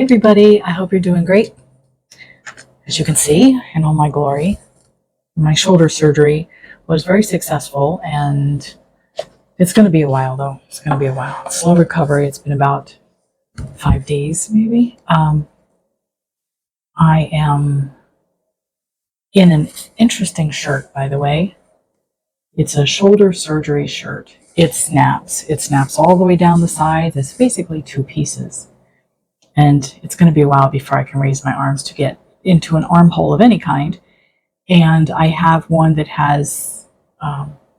everybody, I hope you're doing great. As you can see in all my glory, my shoulder surgery was very successful, and it's going to be a while though. It's going to be a while. Slow recovery. It's been about 5 days maybe. I am in an interesting shirt, by the way. It's a shoulder surgery shirt. It snaps. It snaps all the way down the sides. It's basically 2 pieces. And it's going to be a while before I can raise my arms to get into an armhole of any kind. And I have one that has,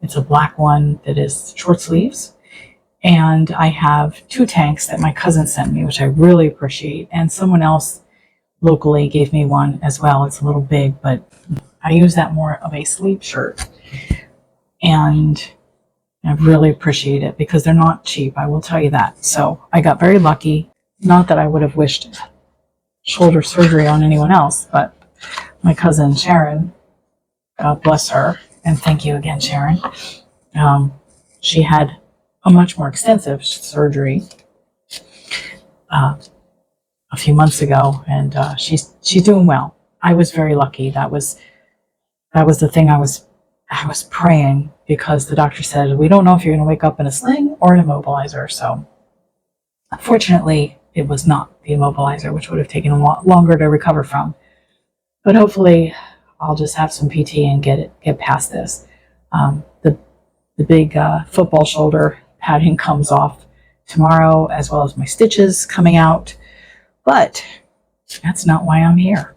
it's a black one that is short sleeves. And I have 2 tanks that my cousin sent me, which I really appreciate. And someone else locally gave me one as well. It's a little big, but I use that more of a sleep shirt. And I really appreciate it because they're not cheap, I will tell you that. So I got very lucky. Not that I would have wished shoulder surgery on anyone else, but my cousin Sharon, God bless her, and thank you again, Sharon. She had a much more extensive surgery a few months ago, and she's doing well. I was very lucky. That was the thing I was praying, because the doctor said, we don't know if you're going to wake up in a sling or an immobilizer. So unfortunately, it was not the immobilizer, which would have taken a lot longer to recover from. But hopefully, I'll just have some PT and get past this. The big football shoulder padding comes off tomorrow, as well as my stitches coming out. But that's not why I'm here.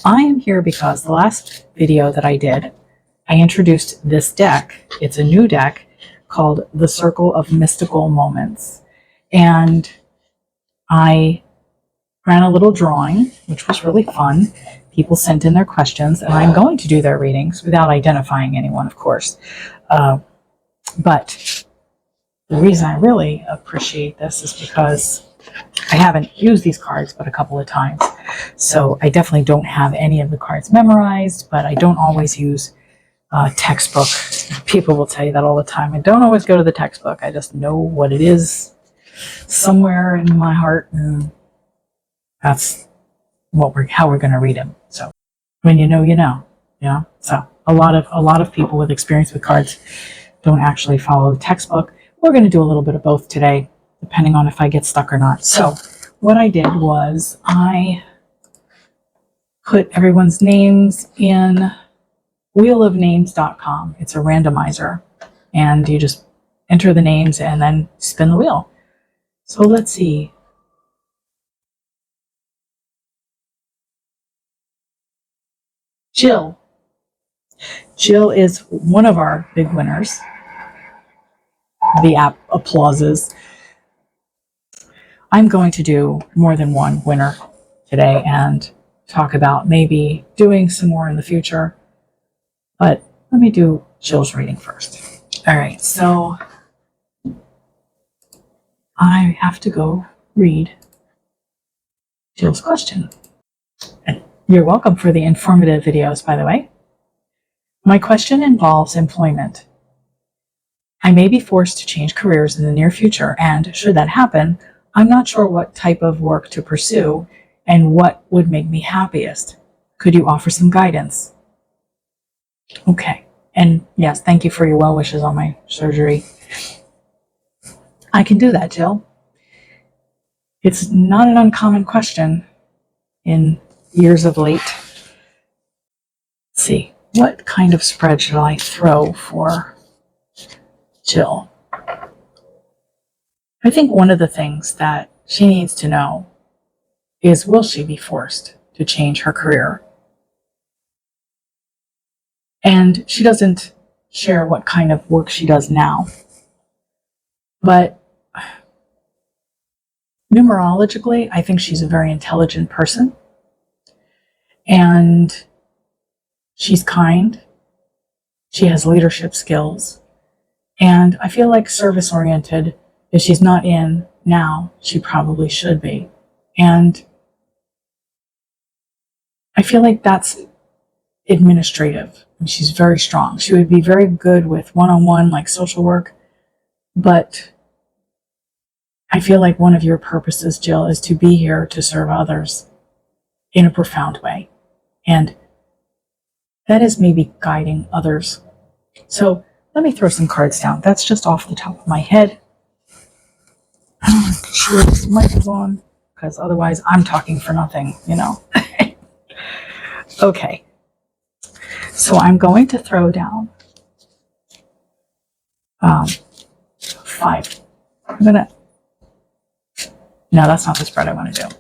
I am here because the last video that I did, I introduced this deck. It's a new deck called The Circle of Mystical Moments. And I ran a little drawing, which was really fun. People sent in their questions, and I'm going to do their readings without identifying anyone, of course. But the reason I really appreciate this is because I haven't used these cards but a couple of times. So I definitely don't have any of the cards memorized, but I don't always use textbook. People will tell you that all the time. I don't always go to the textbook. I just know what it is somewhere in my heart, and that's how we're going to read them. So when you know, you know. So a lot of people with experience with cards don't actually follow the textbook. We're going to do a little bit of both today, depending on if I get stuck or not. So what I did was I put everyone's names in wheelofnames.com. It's a randomizer, and you just enter the names and then spin the wheel. So let's see. Jill. Jill is one of our big winners. The app applauses. I'm going to do more than one winner today and talk about maybe doing some more in the future. But let me do Jill's reading first. All right, so I have to go read Jill's question. And you're welcome for the informative videos, by the way. My question involves employment. I may be forced to change careers in the near future, and should that happen, I'm not sure what type of work to pursue and what would make me happiest. Could you offer some guidance? Okay. And yes, thank you for your well wishes on my surgery. I can do that, Jill. It's not an uncommon question in years of late. Let's see, what kind of spread should I throw for Jill? I think one of the things that she needs to know is, will she be forced to change her career? And she doesn't share what kind of work she does now. But numerologically, I think she's a very intelligent person. And she's kind. She has leadership skills. And I feel like service-oriented, if she's not in now, she probably should be. And I feel like that's administrative. And she's very strong. She would be very good with one-on-one, like social work. But I feel like one of your purposes, Jill, is to be here to serve others in a profound way. And that is maybe guiding others. So let me throw some cards down. That's just off the top of my head. I'm not sure this mic is on, because otherwise I'm talking for nothing, Okay. So I'm going to throw down 5. No, that's not the spread I want to do.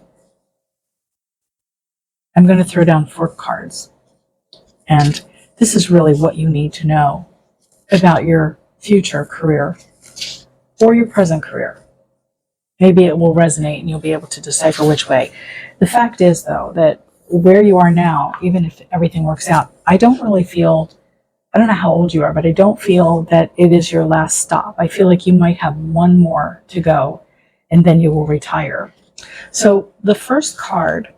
I'm going to throw down 4 cards. And this is really what you need to know about your future career or your present career. Maybe it will resonate and you'll be able to decipher which way. The fact is, though, that where you are now, even if everything works out, I don't know how old you are, but I don't feel that it is your last stop. I feel like you might have one more to go and then you will retire. So the first card,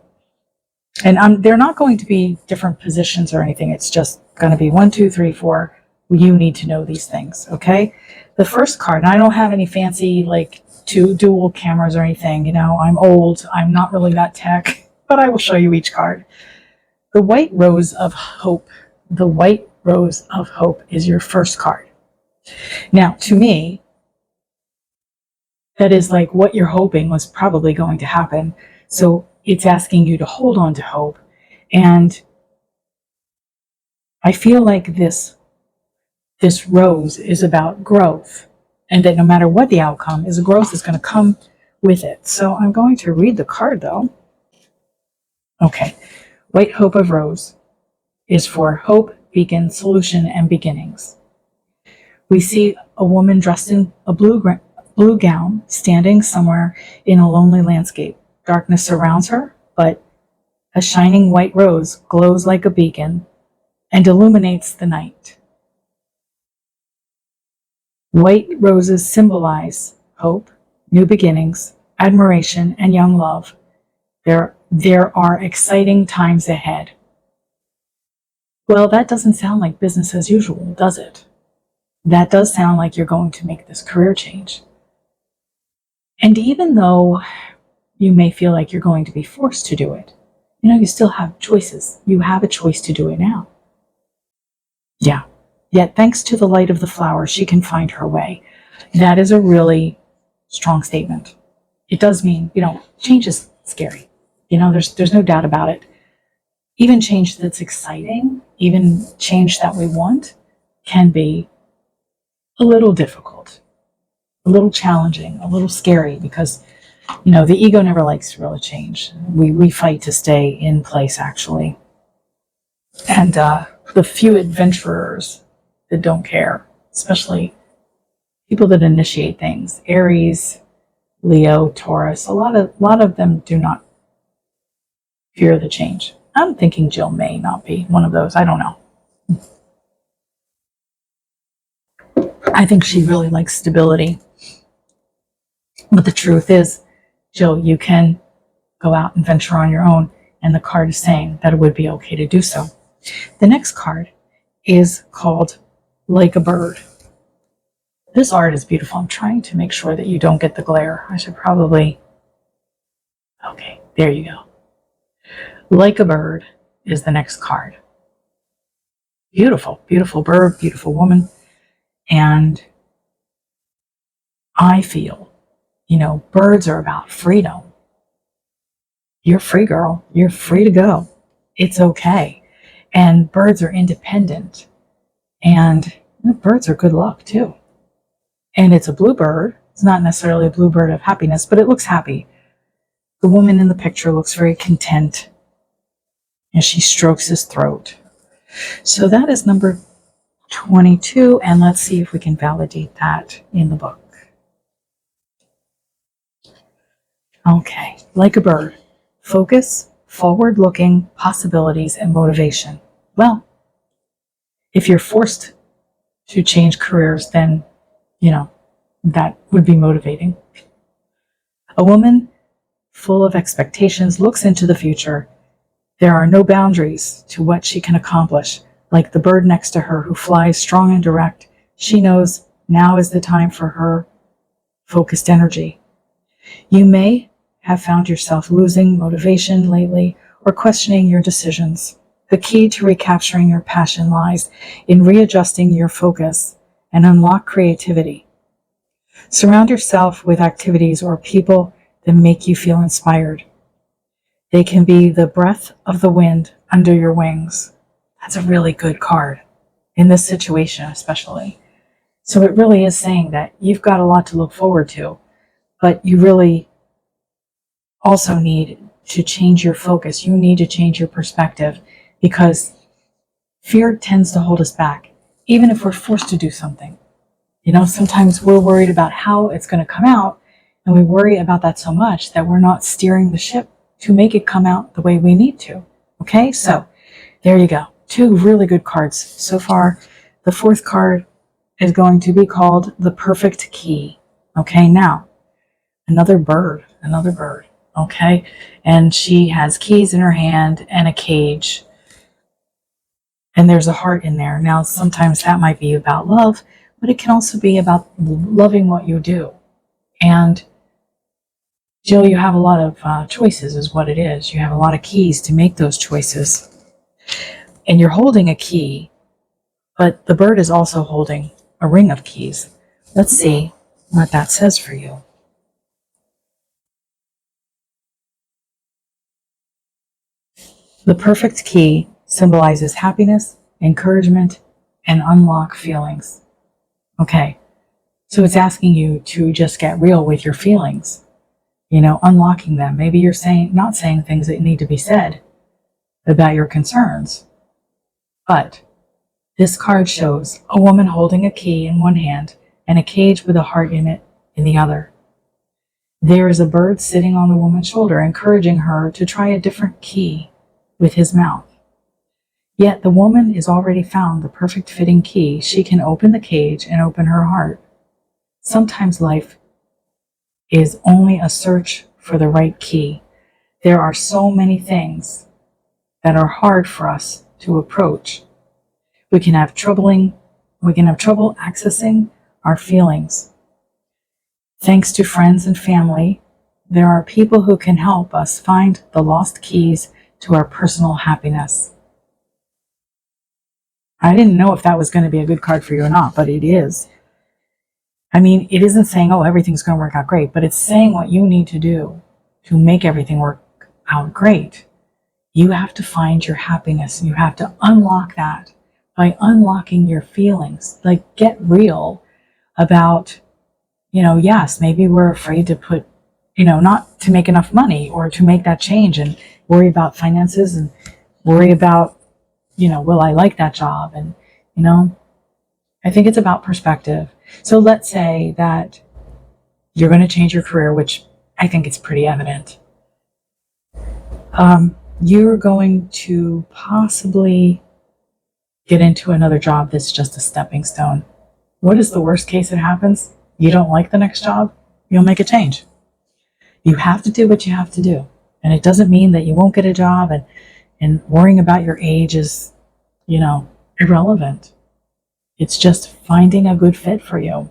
and they're not going to be different positions or anything. It's just going to be 1, 2, 3, 4. You need to know these things, okay? The first card, and I don't have any fancy like 2 dual cameras or anything. I'm old. I'm not really that tech, but I will show you each card. The White Rose of Hope. The White Rose of Hope is your first card. Now, to me, that is like what you're hoping was probably going to happen. So it's asking you to hold on to hope. And I feel like this rose is about growth, and that no matter what the outcome is, growth is going to come with it. So I'm going to read the card, though. Okay. White Hope of Rose is for hope, beacon, solution, and beginnings. We see a woman dressed in a blue gown standing somewhere in a lonely landscape. Darkness surrounds her, but a shining white rose glows like a beacon and illuminates the night. White roses symbolize hope, new beginnings, admiration, and young love. There are exciting times ahead. Well, that doesn't sound like business as usual, does it? That does sound like you're going to make this career change. And even though you may feel like you're going to be forced to do it, you still have choices. You have a choice to do it now. Yeah. Yet thanks to the light of the flower, she can find her way. That is a really strong statement. It does mean, change is scary. There's no doubt about it. Even change that's exciting, even change that we want, can be a little difficult, a little challenging, a little scary, because the ego never likes real change. We fight to stay in place, actually. And the few adventurers that don't care, especially people that initiate things, Aries, Leo, Taurus, a lot of them do not fear the change. I'm thinking Jill may not be one of those. I don't know. I think she really likes stability. But the truth is, Jill, you can go out and venture on your own, and the card is saying that it would be okay to do so. The next card is called Like a Bird. This art is beautiful. I'm trying to make sure that you don't get the glare. I should probably... Okay, there you go. Like a Bird is the next card. Beautiful, beautiful bird, beautiful woman. And I feel, birds are about freedom. You're free, girl. You're free to go. It's okay. And birds are independent. And birds are good luck, too. And it's a bluebird. It's not necessarily a bluebird of happiness, but it looks happy. The woman in the picture looks very content, and she strokes his throat. So that is number 22, and let's see if we can validate that in the book. Okay, like a bird. Focus, forward-looking possibilities, and motivation. Well, if you're forced to change careers, then, that would be motivating. A woman full of expectations looks into the future. There are no boundaries to what she can accomplish. Like the bird next to her who flies strong and direct, she knows now is the time for her focused energy. You may have found yourself losing motivation lately or questioning your decisions. The key to recapturing your passion lies in readjusting your focus and unlock creativity. Surround yourself with activities or people that make you feel inspired. They can be the breath of the wind under your wings. That's a really good card in this situation, especially. So it really is saying that you've got a lot to look forward to, but you really also need to change your focus. You need to change your perspective because fear tends to hold us back, even if we're forced to do something. Sometimes we're worried about how it's going to come out, and we worry about that so much that we're not steering the ship to make it come out the way we need to. Okay, so there you go. 2 really good cards so far. The 4th card is going to be called the Perfect Key. Okay, now, another bird. Okay, and she has keys in her hand and a cage, and there's a heart in there. Now, sometimes that might be about love, but it can also be about loving what you do. And Jill, you have a lot of choices is what it is. You have a lot of keys to make those choices. And you're holding a key, but the bird is also holding a ring of keys. Let's see what that says for you. The perfect key symbolizes happiness, encouragement, and unlock feelings. Okay, so it's asking you to just get real with your feelings, unlocking them. Maybe you're not saying things that need to be said about your concerns, but this card shows a woman holding a key in one hand and a cage with a heart in it in the other. There is a bird sitting on the woman's shoulder, encouraging her to try a different key with his mouth. Yet the woman has already found the perfect fitting key. She can open the cage and open her heart. Sometimes life is only a search for the right key. There are so many things that are hard for us to approach. We can have trouble accessing our feelings. Thanks to friends and family, there are people who can help us find the lost keys to our personal happiness. I didn't know if that was going to be a good card for you or not, but it is. I mean, it isn't saying, oh, everything's going to work out great, but it's saying what you need to do to make everything work out great. You have to find your happiness, and you have to unlock that by unlocking your feelings. Like, get real about, yes, maybe we're afraid to put, not to make enough money or to make that change and worry about finances and worry about, will I like that job? And, I think it's about perspective. So let's say that you're going to change your career, which I think it's pretty evident. You're going to possibly get into another job that's just a stepping stone. What is the worst case that happens? You don't like the next job? You'll make a change. You have to do what you have to do. And it doesn't mean that you won't get a job and worrying about your age is, irrelevant. It's just finding a good fit for you.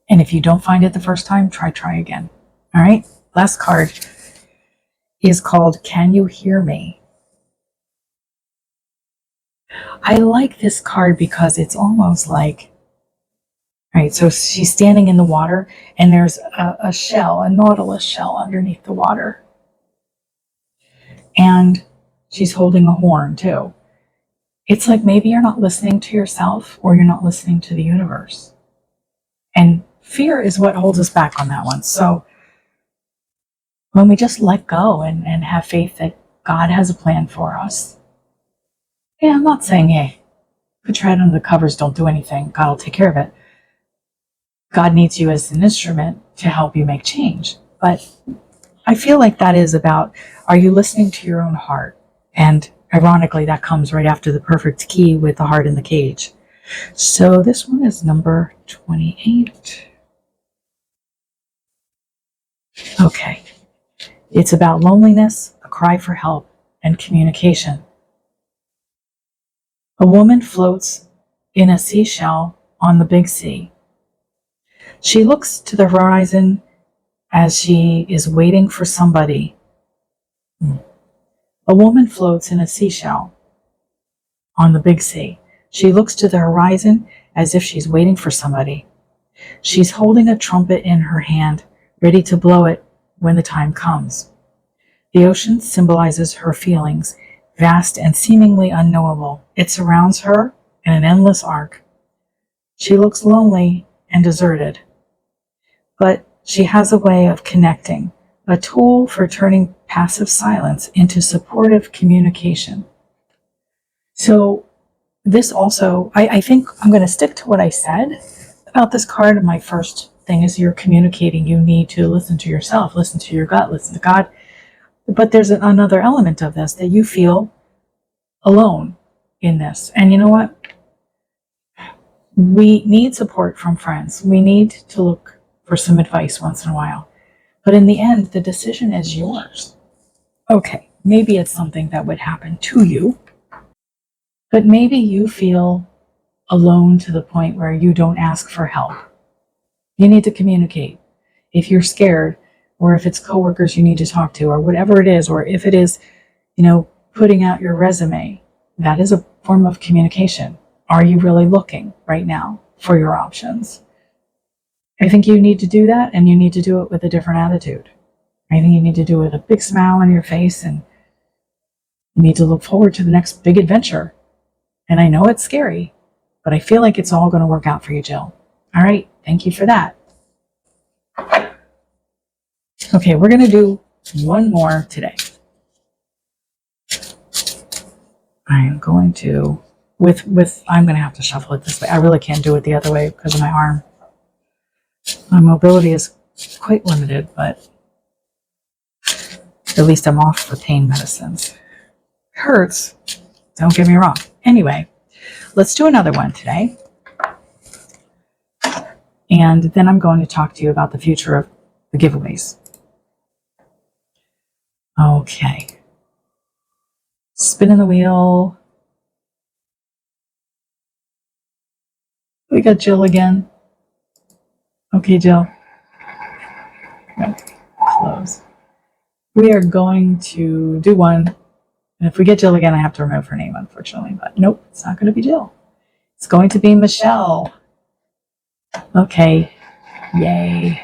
And if you don't find it the first time, try again. All right? Last card is called Can You Hear Me? I like this card because it's almost like, right, so she's standing in the water and there's a shell, a nautilus shell underneath the water. And she's holding a horn too. It's like maybe you're not listening to yourself or you're not listening to the universe. And fear is what holds us back on that one. So when we just let go and have faith that God has a plan for us. Yeah, I'm not saying, hey, put your head under the covers, don't do anything. God will take care of it. God needs you as an instrument to help you make change. But I feel like that is about, are you listening to your own heart? And ironically, that comes right after the perfect key with the heart in the cage. So this one is number 28. Okay. It's about loneliness, a cry for help, and communication. A woman floats in a seashell on the big sea. She looks to the horizon as she is waiting for somebody. A woman floats in a seashell on the big sea. She looks to the horizon as if she's waiting for somebody. She's holding a trumpet in her hand, ready to blow it when the time comes. The ocean symbolizes her feelings, vast and seemingly unknowable. It surrounds her in an endless arc. She looks lonely and deserted, but she has a way of connecting, a tool for turning passive silence into supportive communication. So this also, I think I'm going to stick to what I said about this card. My first thing is you're communicating. You need to listen to yourself, listen to your gut, listen to God. But there's another element of this that you feel alone in this. And you know what? We need support from friends. We need to look for some advice once in a while. But in the end, the decision is yours. Okay, maybe it's something that would happen to you, but maybe you feel alone to the point where you don't ask for help. You need to communicate. If you're scared, or if it's coworkers you need to talk to, or whatever it is, or if it is, putting out your resume, that is a form of communication. Are you really looking right now for your options? I think you need to do that, and you need to do it with a different attitude. I think you need to do it with a big smile on your face, and you need to look forward to the next big adventure. And I know it's scary, but I feel like it's all going to work out for you, Jill. All right, thank you for that. Okay, we're going to do one more today. I am going to, I'm going to have to shuffle it this way. I really can't do it the other way because of my arm. My mobility is quite limited, but at least I'm off for pain medicines. Hurts, don't get me wrong. Anyway, let's do another one today. And then I'm going to talk to you about the future of the giveaways. Okay. Spinning the wheel. We got Jill again. Okay, Jill. No, close. We are going to do one. And if we get Jill again, I have to remove her name, unfortunately. But nope, it's not going to be Jill. It's going to be Michelle. Okay. Yay.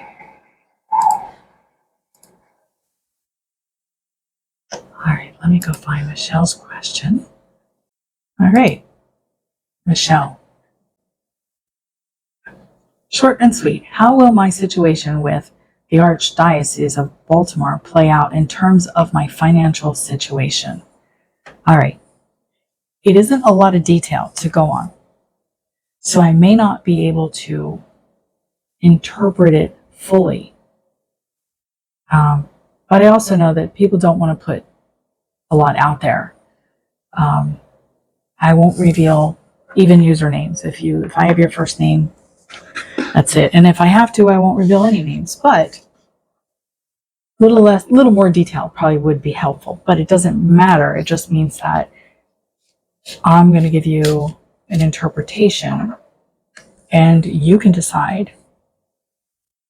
All right, let me go find Michelle's question. All right. Michelle. Short and sweet. How will my situation with the Archdiocese of Baltimore play out in terms of my financial situation? All right. It isn't a lot of detail to go on, so I may not be able to interpret it fully. But I also know that people don't want to put a lot out there. I won't reveal even usernames. If I have your first name, that's it. And if I have to, I won't reveal any names. But little more detail probably would be helpful. But it doesn't matter. It just means that I'm going to give you an interpretation, and you can decide,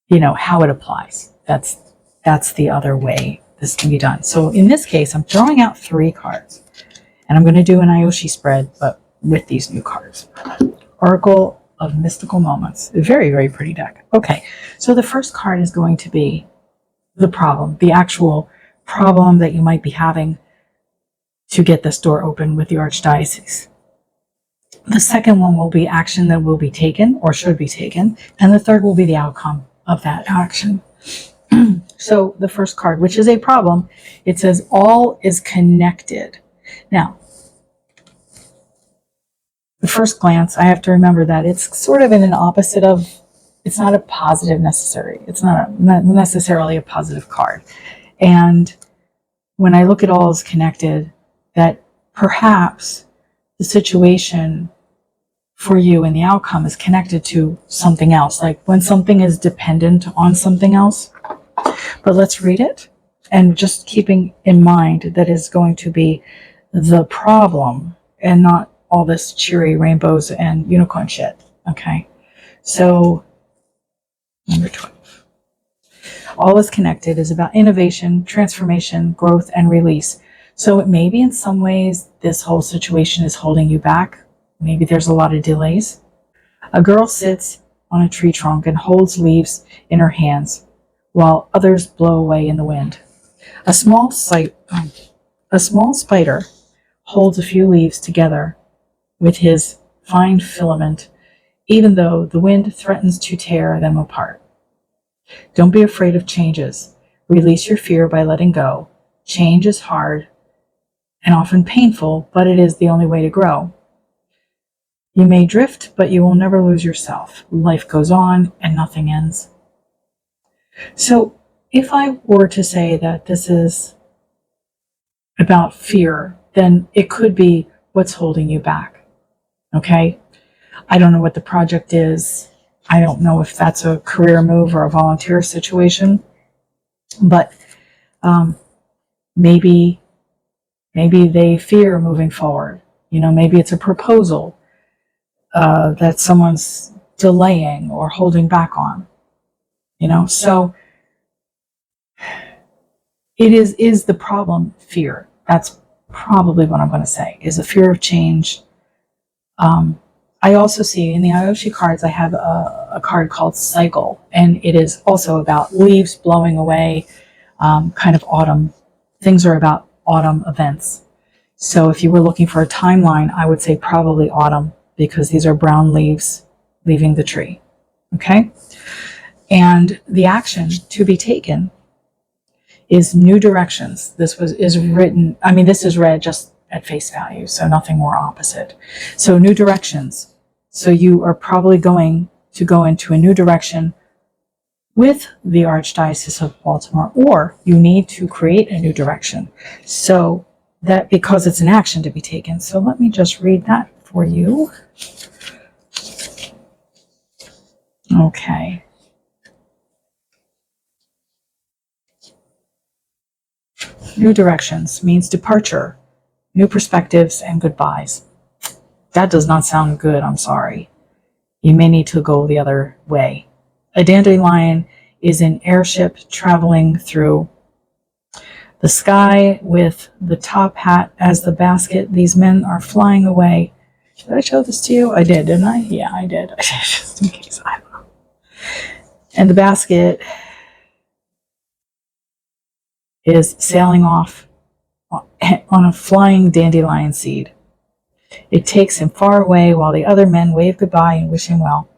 how it applies. That's the other way this can be done. So in this case, I'm throwing out 3 cards, and I'm going to do an Ayoshi spread, but with these new cards. Oracle of Mystical Moments. A very, very pretty deck. Okay, so the first card is going to be the problem, the actual problem that you might be having to get this door open with the Archdiocese. The second one will be action that will be taken or should be taken, and the third will be the outcome of that action. So the first card, which is a problem, it says all is connected. Now, the first glance, I have to remember that it's sort of in an opposite of, it's not a positive necessary. It's not necessarily a positive card. And when I look at all is connected, that perhaps the situation for you and the outcome is connected to something else, like when something is dependent on something else. But let's read it, and just keeping in mind that is going to be the problem and not all this cheery rainbows and unicorn shit. Okay, so Number 12. All is connected is about innovation, transformation, growth, and release. So it maybe in some ways this whole situation is holding you back. Maybe there's a lot of delays. A girl sits on a tree trunk and holds leaves in her hands while others blow away in the wind. A small spider holds a few leaves together with his fine filament, even though the wind threatens to tear them apart. Don't be afraid of changes. Release your fear by letting go. Change is hard and often painful, but it is the only way to grow. You may drift, but you will never lose yourself. Life goes on and nothing ends. So if I were to say that this is about fear, then it could be what's holding you back. Okay? I don't know what the project is. I don't know if that's a career move or a volunteer situation, but maybe they fear moving forward. Maybe it's a proposal that someone's delaying or holding back on. So it is the problem fear. That's probably what I'm going to say, is a fear of change. I also see in the Ayoshi cards, I have a card called Cycle, and it is also about leaves blowing away, kind of autumn. Things are about autumn events. So if you were looking for a timeline, I would say probably autumn, because these are brown leaves leaving the tree. Okay? And the action to be taken is new directions. This is read just at face value, so nothing more opposite. So new directions. So you are probably going to go into a new direction with the Archdiocese of Baltimore, or you need to create a new direction. So that, because it's an action to be taken. So let me just read that for you. Okay. New directions means departure, new perspectives, and goodbyes. That does not sound good, I'm sorry. You may need to go the other way. A dandelion is an airship traveling through the sky with the top hat as the basket. These men are flying away. Did I show this to you? I did, didn't I? Yeah, I did. Just in case, I don't know. And the basket is sailing off on a flying dandelion seed. It takes him far away while the other men wave goodbye and wish him well.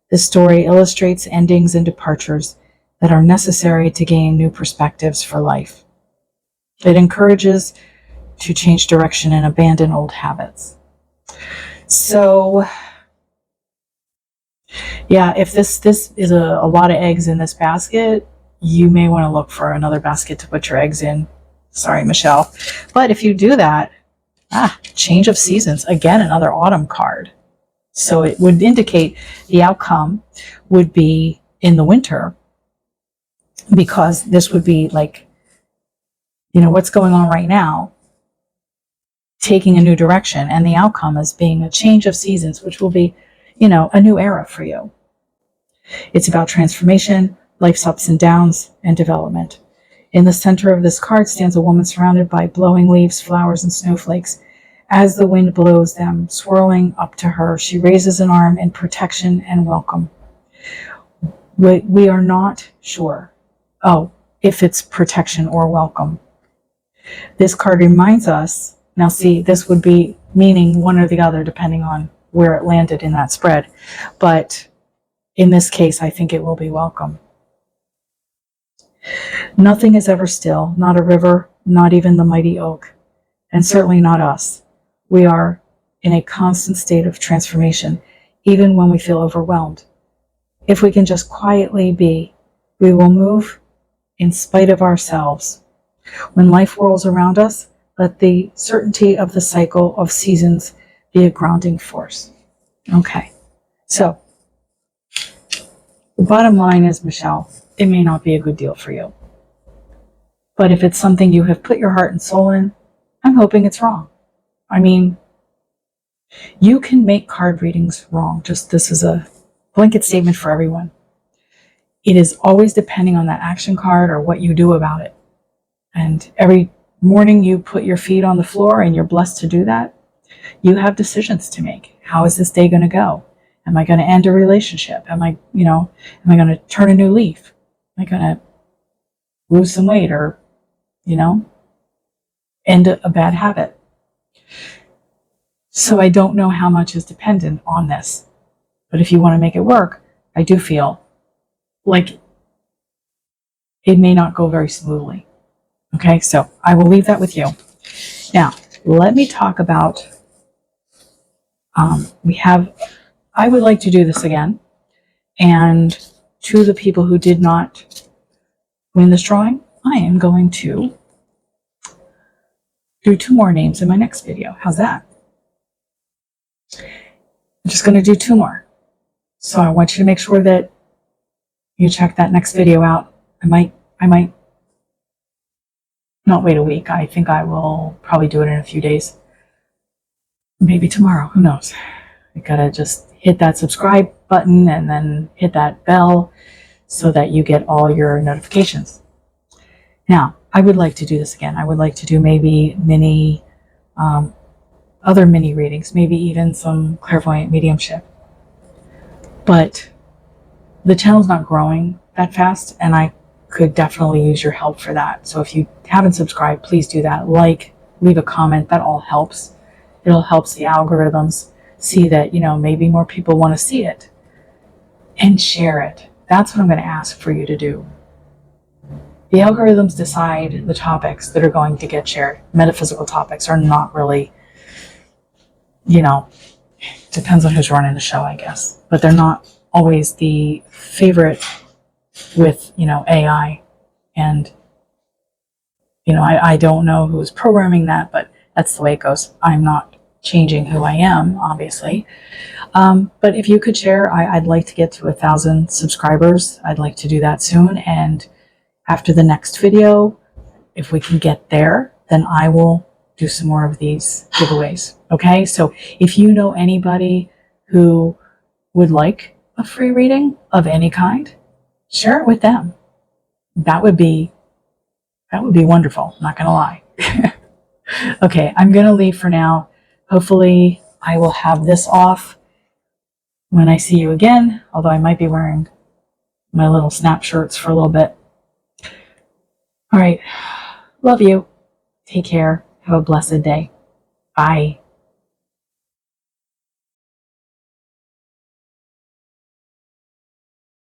This story illustrates endings and departures that are necessary to gain new perspectives for life. It encourages to change direction and abandon old habits. So, yeah, if this is a lot of eggs in this basket, you may want to look for another basket to put your eggs in. Sorry, Michelle. But if you do that, change of seasons. Again, another autumn card. So it would indicate the outcome would be in the winter, because this would be like, what's going on right now, taking a new direction, and the outcome is being a change of seasons, which will be, a new era for you. It's about transformation, life's ups and downs, and development. In the center of this card stands a woman surrounded by blowing leaves, flowers, and snowflakes. As the wind blows them, swirling up to her, she raises an arm in protection and welcome. We are not sure, if it's protection or welcome. This card reminds us, now see, this would be meaning one or the other depending on where it landed in that spread. But in this case, I think it will be welcome. Nothing is ever still, not a river, not even the mighty oak, and certainly not us. We are in a constant state of transformation, even when we feel overwhelmed. If we can just quietly be, we will move in spite of ourselves. When life whirls around us, let the certainty of the cycle of seasons be a grounding force. Okay, so the bottom line is, Michelle, it may not be a good deal for you. But if it's something you have put your heart and soul in, I'm hoping it's wrong. I mean, you can make card readings wrong. Just this is a blanket statement for everyone. it is always depending on that action card or what you do about it. And every morning you put your feet on the floor and you're blessed to do that. You have decisions to make. How is this day going to go? Am I going to end a relationship? Am I going to turn a new leaf? Am I going to lose some weight or, end a bad habit? So I don't know how much is dependent on this. But if you want to make it work, I do feel like it may not go very smoothly. Okay, so I will leave that with you. Now, let me talk about, I would like to do this again. And to the people who did not win this drawing, I am going to do 2 more names in my next video. How's that? I'm just going to do 2 more. So I want you to make sure that you check that next video out. I might not wait a week. I think I will probably do it in a few days. Maybe tomorrow. Who knows? You gotta just hit that subscribe button and then hit that bell so that you get all your notifications. Now, I would like to do this again. I would like to do maybe other mini readings, maybe even some clairvoyant mediumship. But the channel's not growing that fast, and I could definitely use your help for that. So if you haven't subscribed, please do that. Leave a comment. That all helps. It'll help the algorithms see that, maybe more people want to see it. And share it. That's what I'm going to ask for you to do. The algorithms decide the topics that are going to get shared. Metaphysical topics are not really, depends on who's running the show, I guess. But they're not always the favorite with, AI. And, I don't know who's programming that, but that's the way it goes. I'm not changing who I am, obviously. But if you could share, I'd like to get to 1,000 subscribers. I'd like to do that soon. And after the next video, if we can get there, then I will do some more of these giveaways. Okay? So if you know anybody who would like a free reading of any kind, share it with them. That would be wonderful. Not going to lie. Okay, I'm going to leave for now. Hopefully I will have this off when I see you again, although I might be wearing my little snap shirts for a little bit. All right. Love you. Take care. Have a blessed day. Bye.